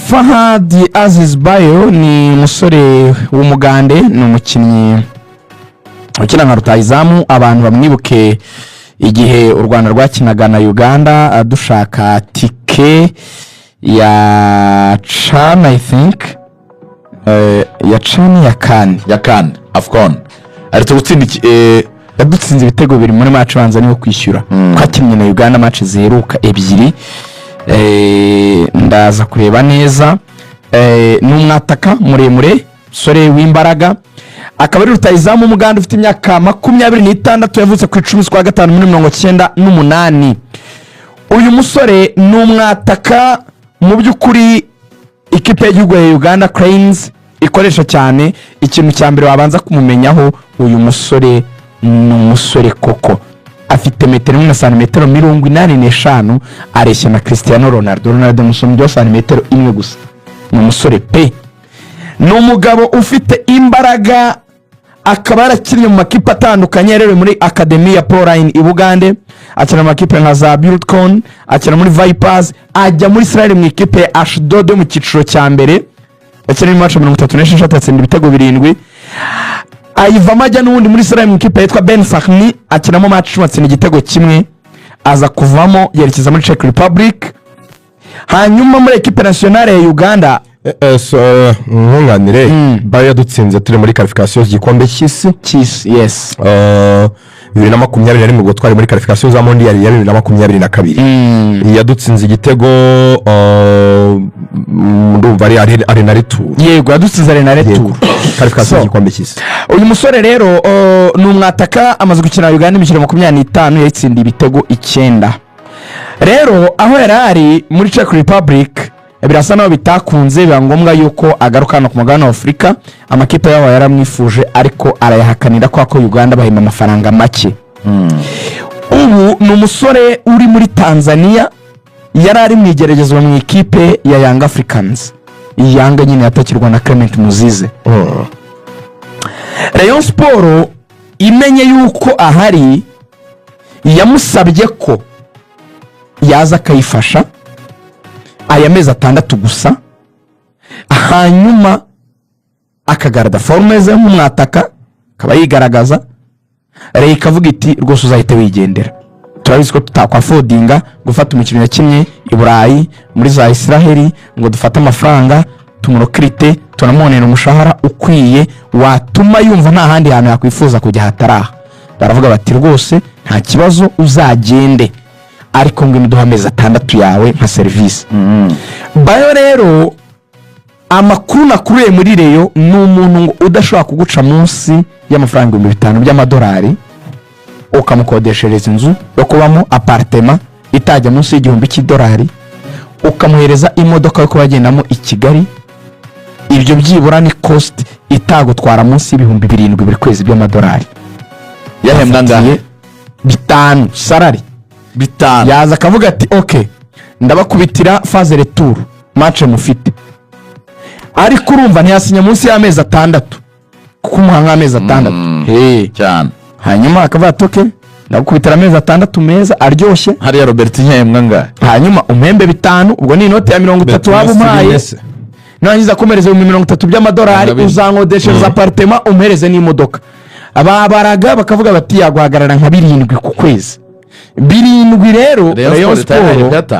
Fahad Aziz Bayo ni umusore w'umugande, ni umukinnyi ukina nka rutahizamu. Abantu bamwibuke igihe u Rwanda rwakinaga na Uganda dushaka tike ya CHAN, I think ya CHAN ya CAN AFCON, ariko gutsinda yadutsinze ibitego biri muri match banza niho kwishyura. Twakinnye na Uganda match ziheruka ebyiri, ndaza kureba neza. N'umwataka muremure, sore w'imbaraga, akaba ari rutahizamu umuganda ufite imyaka 26, yavutse ku 10/5/1998. Uyu musore n'umwataka mu by'ukuri ikipe y'igihugu ya Uganda Cranes ikoresha cyane. Ikintu cya mbere wabanza kumumenyaho, uyu musore ni umusore koko, afite metero na santimetero 85, areshya na Cristiano Ronaldo musomye santimetero 1 gusa. Ni umusore pe, ni umugabo ufite imbaraga, akaba yarakinnye mu makipe atandukanye. Yarerewe muri Academy ya Proline i Bugande, akina mu makipe nka za Buildcon, akina muri Vipers, ajya muri Israel mu ikipe ya Ashdod mu cyiciro cya mbere, akina mu match 36 atsinda ibitego 7. Ayivamo ajya n'ubundi muri Israel mu ikipe yitwa Ben Sakhni, akina mu match atsinda igitego 1, aza kuvamo yerekeza muri Czech Republic. Hanyuma muri equipe nationale ya Uganda nkunganire Bayo yadutsinze turi muri qualification y'igikombe cy'isi. Yes, 2021 ubwo twari muri qualification za mondial ya 2022. Yadutsinze igitego ndumva ari Arena Retour. Yego, yadutsinze Arena Retour qualification y'igikombe cy'isi. Uyu musore rero ni umwataka, amaze gukina Uganda imikino 25, yatsindiye ibitego 9. Rero aho yarari muri Czech Republic birasa naho bitakunze, biba ngombwa yuko agaruka no ku mugabane wa Afrika. Amakipe yaho yaramwifuje ariko arayahakanira ko Uganda bahima amafaranga make. Ubu ni umusore uri muri Tanzania, yarari mwigeragezwa mu ikipe ya Young Africans. Yanga nyine yatakirwa na Clement Muzize. Rayon Sport imenye yuko ahari, yamusabye ko yaza akayifasha aya mezi 6 gusa, hanyuma akagarada forme ze nk'umwataka, akaba yigaragaza. Rero ikavuga iti rwose uzahite wigendera, turabizi ko tutakwafodinga gufata umukino yakinnye i Burayi muri za Israel ngo dufate amafaranga tumurokirite tunamonera umushahara ukwiye watuma yumva nta handi hantu yakwifuza kujya hataraha. Baravuga bati rwose nta kibazo uzagende, ariko ngo niduha amezi 6 yawe nka service. Bayo rero amakuru nakuruye muri Reyo, ni umuntu ngo udashobora kuguca munsi y'amafaranga 5,000 by'amadolari, ukamukodeshereza inzu yo kubamo apartment itajya munsi $1,000, ukamuhereza imodoka yo kubagendamo i Kigali. Ibyo byibura ni cost itagutwara munsi $7,000 buri kwezi by'amadolari. Yahembwa ngahe 5 salary 5. Yaza akavuga ati okay, ndabakubitira phase retour match mufite, ariko urumva ntiyasinya munsi y'amezi 6 kuko umuhanga amezi 6 cyane. Hanyuma akavuga ati okay, ndabakubitira amezi 6 meza aryoshye. Hariya Robert Nyembwa ngahe, hanyuma umembe 5, ubwo ni inote ya 30 waba umpaye, nangiza komereza 30 by'amadolari, uzankodeshereza apartment umhereze n'imodoka. Ababaraga bakavuga bati yaguhagarara nka 7 ku kwezi. 7 rero Rayon Sport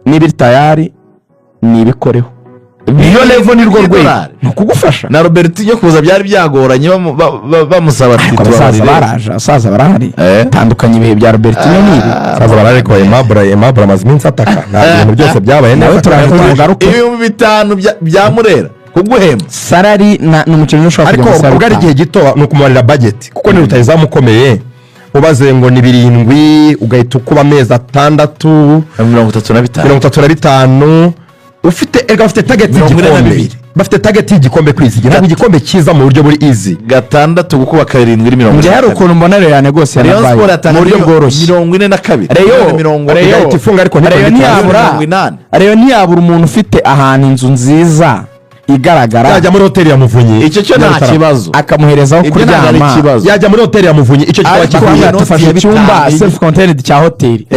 ni bitayari ni bikoreho. Iyo level ni rwo rwego kugufasha. Na Robert yo kuza byari byagoranye bamusaba ati asaza barahari tandukanye ibihe bya Robert nibi asaza barahari ko Aimable amaziminsi ataka nta bintu byose byabaye nawe turagaruka. 5,000 bya Murera kuguhemba salary n'umukino ushobora kujya ariko ubwo ari igihe gito no kumumarira budget kuko ni rutahizamu ukomeye. Ubaze ngo ni 7 ugahita ukuba amezi 6 35 ufite target y'igikombe. Bafite target y'igikombe kwizigira ntabwo igikombe kiza mu buryo buri easy. 6 gukuba 7 nje hari ukuntu mbona rero yane gose yanabaye mu buryo bworoshye 42 Reyo ifunga ariko Reyo ntiyabura umuntu ufite ahantu inzu nziza igaragara yajya muri hoteli ya Muvunyi icyo cyo nta kibazo akamuherezaho kuryama yajya muri hoteli ya Muvunyi icyo kikaba kivuye tufashe icyumba self contained cya hoteli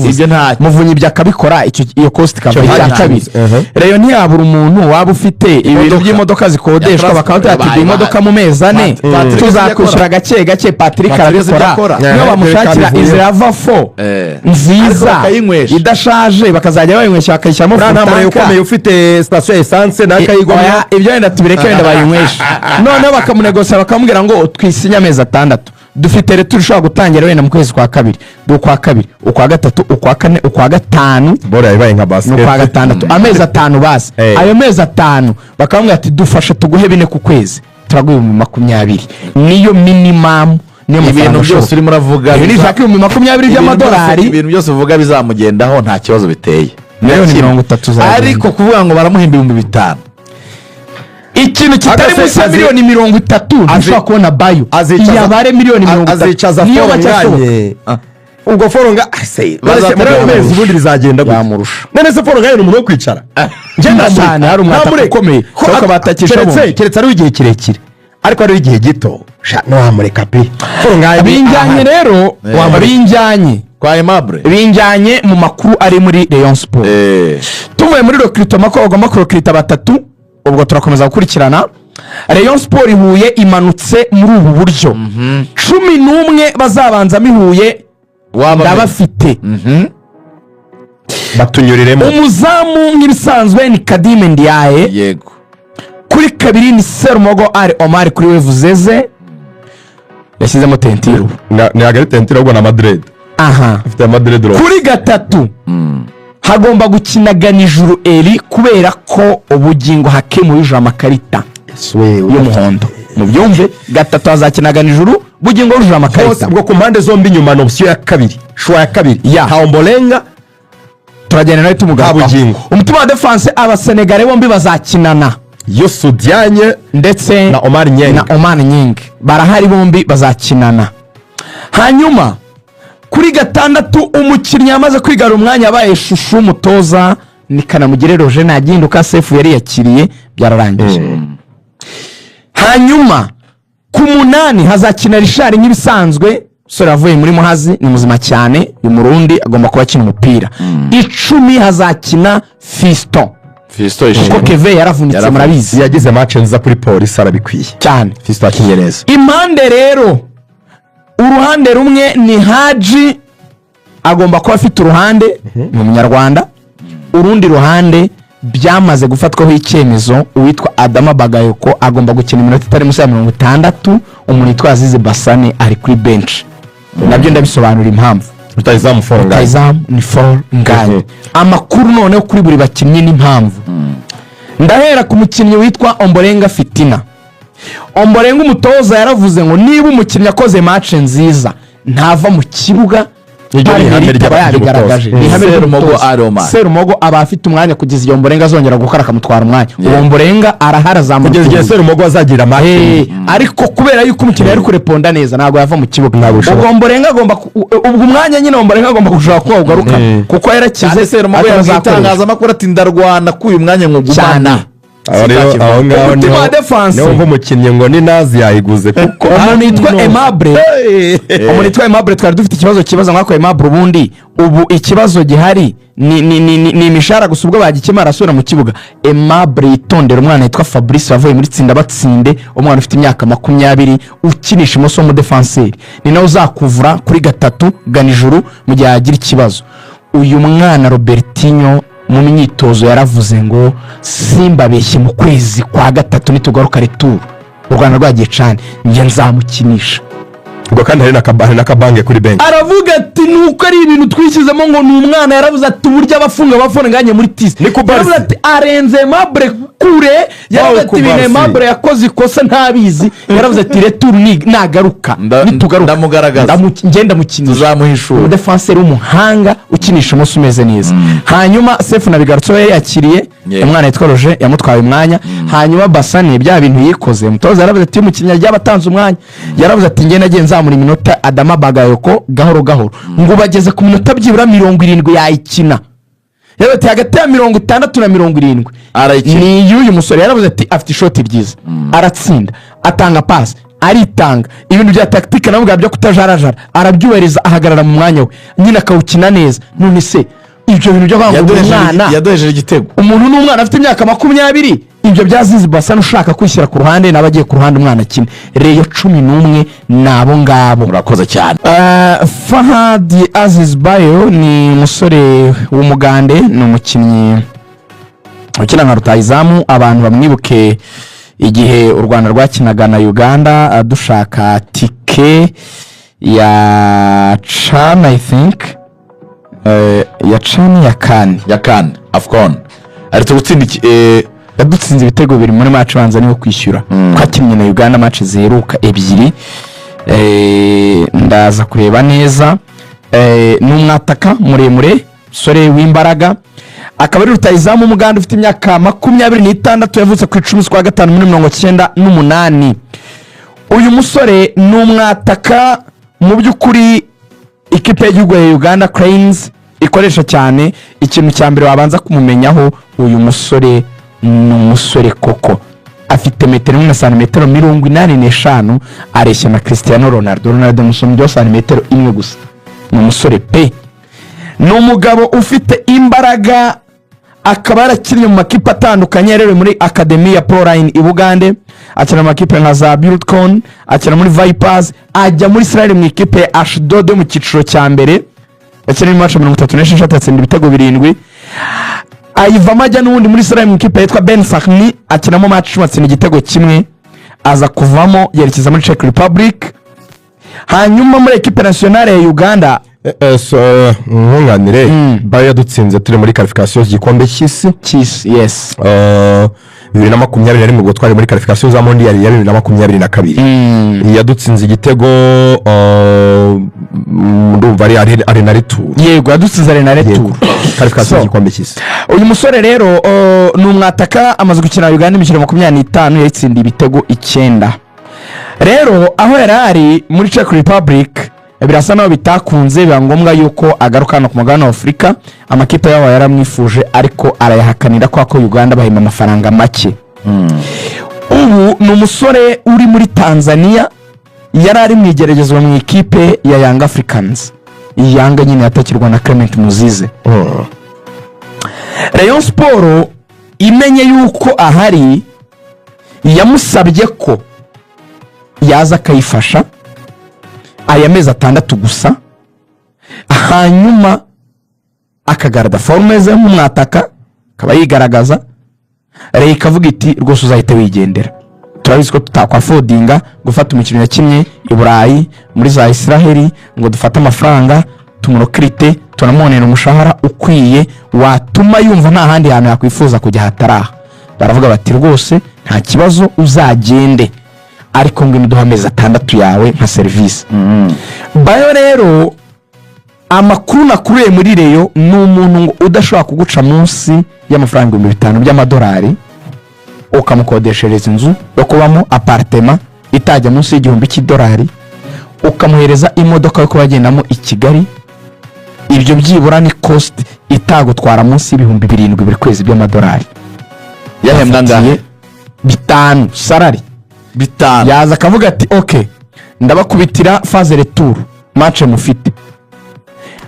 ibyo nta Muvunyi byakabikora iyo cost kava icya kabiri rero ntiyabura umuntu waba ufite ibintu by'imodoka zikodeshwa bakaba bati imodoka mu mezi 4 tuzakwishyura gake Patrick arabikora niyo bamushakira inzira ava fo nziza idashaje bakazajya bayinywesha bakayishyiramo nta ukomeye ufite station essence n'akayigomya ibyo wenda tubireke wenda bayinywesha noneho bakamunegosira bakamubwira ngo twisinya amezi 6 dufite rero turashobora gutangira wenda mu kwezi kwa kabiri ukwa kabiri ukwa gatatu ukwa kane ukwa gatanu bora yabaye nka basket ukwa gatandatu amezi 5 basi ayo mezi 5 bakamubwira ati dufashe tuguhe 4 ku kwezi turaguye 20 niyo minimum ibintu byose urimo uravuga ni shaka 20 by'amadolari ibintu byose uvuga bizamugendaho nta kibazo biteye miliyoni 30 ariko kuvuga ngo baramuhemba 5,000 ikintu kitari munsi ya miliyoni 30 ntushobora kubona bayo yabare miliyoni 30 azicaza foronganye ubwo foronga bazamurezi ubundi bizagenda yamurusha none se foronga ni umuntu wo kwicara ngenda cyane hari umwataka ukomeye kuko batakisha keretse ari igihe kirekire ariko ari igihe gito no wamureka pe foronga binjyanye rero binjyanye kwa Aimable binjyanye mu makuru ari muri Rayon Sport tuvuye muri recruitment ko bagomba kurokirita 3 ubwo turakomeza gukurikirana Rayon Sport ihuye imanutse muri ubu buryo 11 bazabanzamo ihuye ndabafite batunyuriremo umuzamu nk'ibisanzwe ni Kadime Ndiaye yego kuri kabiri ni Serumogo Ari Omar kuri Wevuzeze yashyizemo Tentiro ni agari Tentiro ubwo na Madrid afite Madrid kuri gatatu hagomba gukina Ganijuru Eri kubera ko ubugingo Hakimu yuje amakarita y'umuhondo mu byumve gatatu hazakina Ganijuru bugingo yuje amakarita ubwo ku mpande zombi nyuma no option ya kabiri shwa ya kabiri Haombolenga turagenda nayo tumugaruka umutima wa defense abasenegale bombi bazakinana Youssou Diagne ndetse na Omar Nying barahari bombi bazakinana hanyuma kuri gatandatu umukinnyi yamaze kwigarura umwanya abaye shushu umutoza ni Kanamugire Roger naginduka Sefu yari yakiriye byararangije hanyuma ku 8 hazakina Richard nk'ibisanzwe sore avuye muri Muhazi ni muzima cyane y'umurundi agomba kuba akina umupira 10 hazakina Fiston kuko Keve yaravunitse murabizi yagize match nziza kuri Police arabikwiye cyane Fiston akinye neza impande rero uruhande rumwe ni Haji agomba kuba afite uruhande mu Munyarwanda urundi ruhande byamaze gufatwaho icyemezo uwitwa Adama Bagayoko agomba gukina iminota itari munsi ya 60 umuntu yitwa Azize Basane ari kuri bench nabyo ndabisobanura impamvu rutayizamu foronga ni foronganye amakuru noneho kuri buri bakinnyi n'impamvu ndahera ku mukinnyi witwa Ombolenga Fitina Ombolenga umutoza yaravuze ngo niba umukinnyi akoze match nziza ntava mu kibuga Serumogo aba afite umwanya kugeza iyo Ombolenga azongera gukora akamutwara umwanya uwo Ombolenga araharazamuka kugeza igihe Serumogo azagira match ariko kubera yuko umukinnyi ari kureponda neza ntabwo yava mu kibuga ubwo Ombolenga agomba ubwo umwanya nyine Ombolenga agomba gushaka ko ugaruka kuko yarakize Serumogo yazatangaza amakuru ati ndarwana kuyu mwanya ngo gumana aho ngaho niho umukinnyi ngo ni nazi yayiguze kuko umuntu yitwa Aimable twari dufite ikibazo kibaza nk'ako Aimable ubundi ubu ikibazo gihari ni imishara gusa ubwo bagikemara asubira mu kibuga Aimable yitondera umwana yitwa Fabrice wavuye muri tsinda batsinde umwana ufite imyaka 20 ukinisha imoso mu defenseur ni nawe uzakuvura kuri gatatu Ganijuru mu gihe yagira ikibazo uyu mwana Robertinho mu myitozo yaravuze ngo Simba beshye mu kwezi kwa gatatu nitugaruka retour u Rwanda rwagiye cyane nje nzamukinisha ubwo kandi hari n'akabange kuri bench aravuga ati nuko ari ibintu twishyizemo ngo ni umwana yaravuze ati uburyo abafunga nganye muri tisi yaravuze ati arenze Aimable kure yaravuze ati ibintu Aimable yakoze ikosa ntabizi yaravuze ati retour nagaruka nitugaruka ndamugaragaza ngenda mukinisha tuzamuhishura defenseur w'umuhanga ukinisha umunsi umeze neza hanyuma Sefu nabigarutso yari yakiriye umwana yitwa Roger yamutwaye umwanya hanyuma Basane bya bintu yikoze umutoza yaravuze ati umukinnyi yajya batanze umwanya yaravuze ati ngenda genza muri minota Adama Bagayoko gahoro ngo bageze ku minota byibura 70 yayikina rero ati hagati ya 60 na 70 arayikina ni y'uyu musore yaravuze ati afite ishoti ryiza aratsinda atanga pasi aritanga ibintu bya tactique navuga byo kutajarajara arabyubahiriza ahagarara mu mwanya we nyine akawukina neza none se ibyo bintu byo kwanga umwana yadohejeje igitego umuntu n'umwana afite imyaka 20 ibyo byazizi basa nushaka kwishyira ku ruhande nabagiye ku ruhande umwana kimwe reyo 11 nabo ngabo murakoze cyane. Fahad Aziz Bayo ni umusore w'umugande ni umukinnyi ukina nka rutayizamu abantu bamwibuke igihe u Rwanda rwakinaga na Uganda dushaka tike ya CHAN I think ya CHAN ya CAN AFCON ariko gutsinda yadutsinze ibitego biri muri match banza niyo kwishyura twakinnye na Uganda match ziheruka ebyiri ndaza kureba neza n'umwataka muremure sore w'imbaraga akaba ari rutayizamu umuganda ufite imyaka 26 yavutse ku 10/5/1998 uyu musore n'umwataka mu by'ukuri ikipe y'igihugu ya Uganda Cranes ikoresha cyane ikintu cya mbere wabanza kumumenyaho uyu musore ni umusore koko afite metero na santimetero 85 areshya na Cristiano Ronaldo musomye santimetero imwe gusa ni umusore pe ni umugabo ufite imbaraga akaba yarakinnye mu makipe atandukanye rero muri Academy ya Proline i Bugande akina mu makipe nka za Bulutcon akina muri Vipers ajya muri Israel mu ikipe ya Ashdod mu cyiciro cya mbere akina mu match 36 atsinda ibitego 7 ayivamo ajya n'ubundi muri Israel mu ikipe yitwa Ben Sakhni akinamo match atsinda igitego kimwe aza kuvamo yerekeza muri Czech Republic hanyuma muri equipe nationale ya Uganda nkunganire Bayo yadutsinze turi muri qualification y'igikombe cy'isi yes 2020 ari mu gutwara muri qualification za mondial ya 2022 yadutsinze igitego ndumva ari Arena Retour yego yadutsinze Arena Retour qualification y'igikombe cy'isi uyu musore rero ni umwataka amaze gukina Uganda imikino 25 yatsinda ibitego 9 rero aho yarari muri Czech Republic birasa naho bitakunze biba ngombwa yuko agaruka no ku mugabane wa Afurika amakipe yabo yaramwifuje ariko arayahakanira ko Uganda bahima amafaranga make ubu ni umusore uri muri Tanzania yarari mu igeragezwa mu ikipe ya Young Africans Yanga nyine yatakirwa na Clement Muzize Rayon Sport imenye yuko ahari yamusabye ko yaza akayifasha aya mezi 6 gusa hanyuma akagarada forme ze mu mwataka kaba yigaragaza rero ikavuga iti rwose uzahite wigendera turabizi ko tutakwafodinga gufata umukino yakinnye i Burayi muri za Israel ngo dufate amafaranga tumurokrite tunamonera umushahara ukwiye watuma yumva nta handi hantu yakwifuza kujya hataraha baravuga bati rwose nta kibazo uzagende ariko ngo niduha amezi 6 yawe nka service Bayo rero amakuru nakuriye muri Reyo ni umuntu ngo udashobora kuguca munsi y'amafaranga 5,000 by'amadolari ukamukodeshereza inzu yo kubamo apartment itajya munsi $1,000 ukamuhereza imodoka yo kubagendamo i Kigali ibyo byibura ni cost itagutwara munsi $7,000 buri kwezi by'amadolari yahembwa ngahe 5 salary 5 yaza akavuga ati okay ndabakubitira phase retour match mufite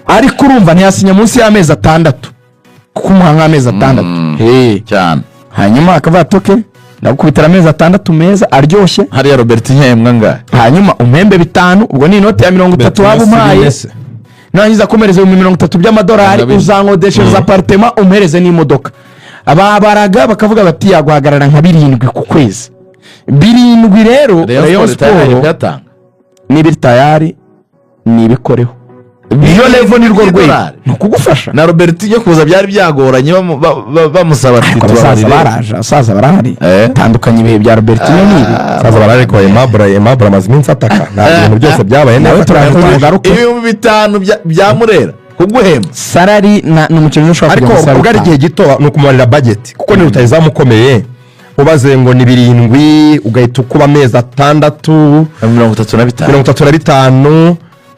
ariko urumva ntiyasinya munsi y'amezi 6 kuko umuhanga amezi 6 cyane hanyuma akavuga ati okay ndabakubitira amezi 6 meza aryoshye hariya Robert yahembwa ngahe hanyuma umhembe 5 ubwo ni inote ya 30 waba umpaye nangiza komereza $30 by'amadolari uzankodeshereza apartment umhereze n'imodoka ababaraga bakavuga bati yaguhagarara nka 7 ku kwezi 7 rero Rayon Sport ni biri tayari ni bikoreho iyo level ni rwo rwego no kugufasha na Robert yo kuza byari byagoranye bamusaba ati asaza barahari tandukanye ibihe bya Robert n'ibi asaza barahari ko Aimable amaziminsi ataka nta bintu byose byabaye nawe turagaruka 5,000 bya Murera kuguhemba salary n'umukinnyi ushobora kujya ariko ubwo ari igihe gito no kumumarira budget kuko ni rutayizamu ukomeye ubaze ngo ni 7 ugahita ukuba amezi 6 35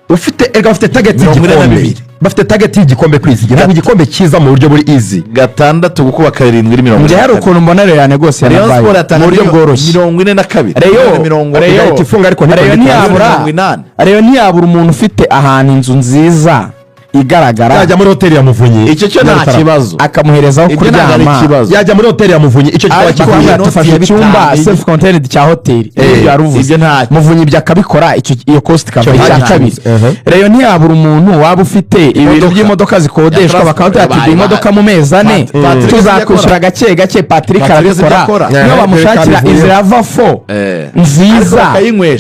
ufite target y'igikombe bafite target y'igikombe kwizigira ntabwo igikombe kiza mu buryo buri easy 6 gukuba 7 njye hari ukuntu mbona Rayon rwose yanabaye mu buryo bworoshye 42 Rayon ifunga ariko Rayon ntiyabura umuntu ufite ahantu inzu nziza igaragara yajya muri hoteli ya Muvunyi icyo cyo nta kibazo akamuherezaho kuryama yajya muri hoteli ya Muvunyi icyo kiba cyafashe icyumba self contained cya hoteli ibyo yaruvuze Muvunyi byakabikora iyo cost kava icya kabiri Rayon ntiyabura umuntu waba ufite ibintu by'imodoka zikodeshwa bakabwira imodoka mu mezi 4 tuzakwishyura gake Patrick arabikora niyo bamushakira izirava fo nziza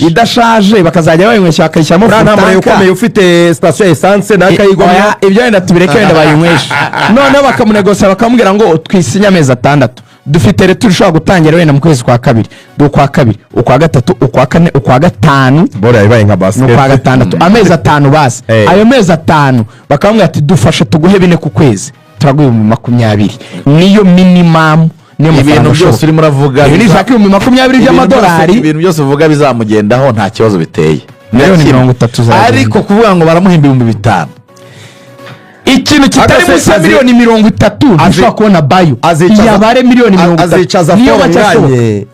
idashaje bakazajya bayinywesha bakayishyiramo nta ukomeye ufite station essence n'akayigo ibyo wenda tubireke wenda bayinywesha noneho bakamunegosira bakamubwira ngo twisinya amezi 6 dufite rero turashobora gutangira wenda mu kwezi kwa kabiri ukwa kabiri ukwa gatatu ukwa kane ukwa gatanu bora yabaye nka basket ukwa gatandatu amezi 5 basi ayo mezi 5 bakamubwira ati dufashe tuguhe 4 ku kwezi turaguye mu 20 niyo minimum niyo ibintu byose urimo uravuga ibintu mu 20 by'amadolari ibintu byose uvuga bizamugendaho nta kibazo biteye miliyoni 30 ariko kuvuga ngo baramuhimba 5,000 ikintu kitari munsi ya miliyoni 30 ushobora kubona bayo yabare miliyoni 30 azicaza foronganye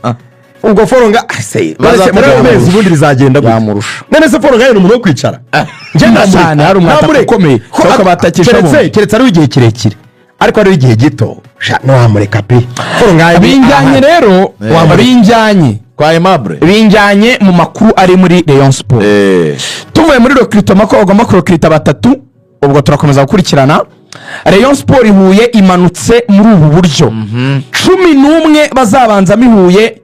ubwo foronga bazamurezi ubundi bizagenda yamurusha none se foronganye ni umuntu wo kwicara ngenda cyane hari umwataka ukomeye kuko batakisha bo keretse ari igihe kirekire ariko ari igihe gito no wamureka pe foronganye binjyanye rero binjyanye kwa Aimable binjyanye mu makuru ari muri Rayon Sport tuvuye muri recruitment ko bagomba kurokirita 3 ubwo turakomeza gukurikirana Rayon Sport ihuye imanutse muri ubu buryo 11 bazabanza mihuye